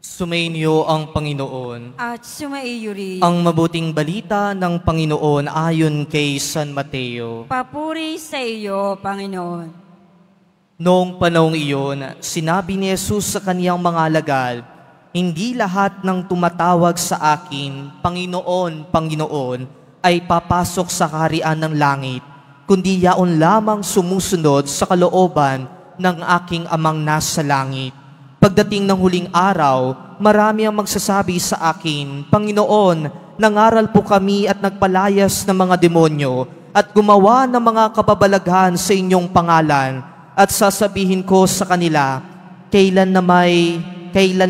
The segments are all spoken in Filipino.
Sumainyo ang Panginoon. At sumaiyo rin. Ang mabuting balita ng Panginoon ayon kay San Mateo. Papuri sa iyo, Panginoon. Noong panahong iyon, sinabi ni Jesus sa kaniyang mga alagad, "Hindi lahat ng tumatawag sa akin, Panginoon, Panginoon, ay papasok sa kaharian ng langit, kundi yaon lamang sumusunod sa kalooban ng aking Amang nasa langit. Pagdating ng huling araw, marami ang magsasabi sa akin, Panginoon, nangaral po kami at nagpalayas ng mga demonyo at gumawa ng mga kababalaghan sa inyong pangalan. At sasabihin ko sa kanila, kailan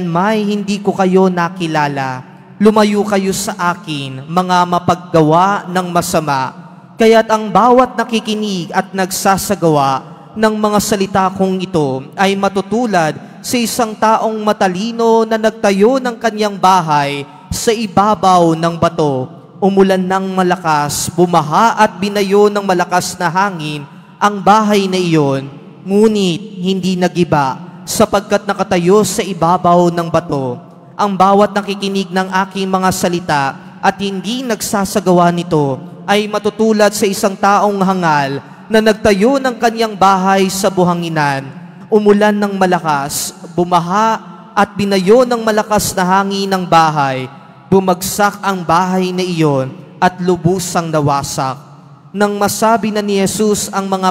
may hindi ko kayo nakilala. Lumayo kayo sa akin, mga mapaggawa ng masama. Kaya't ang bawat nakikinig at nagsasagawa ng mga salita kong ito ay matutulad sa isang taong matalino na nagtayo ng kanyang bahay sa ibabaw ng bato. Umulan ng malakas, bumaha at binayo ng malakas na hangin ang bahay na iyon, ngunit hindi nagiba sapagkat nakatayo sa ibabaw ng bato. Ang bawat nakikinig ng aking mga salita at hindi nagsasagawa nito ay matutulad sa isang taong hangal na nagtayo ng kanyang bahay sa buhanginan. Umulan ng malakas, bumaha at binayo ng malakas na hangin ng bahay. Bumagsak ang bahay na iyon at lubusang nawasak. Nang masabi na ni Jesus ang mga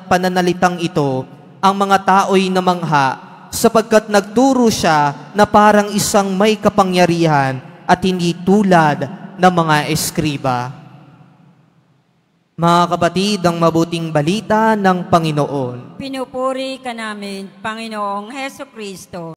pananalitang ito, ang mga tao'y namangha, sapagkat nagturo siya na parang isang may kapangyarihan at hindi tulad ng mga eskriba. Mga kapatid, ang mabuting balita ng Panginoon. Pinupuri ka namin, Panginoong Heso Kristo.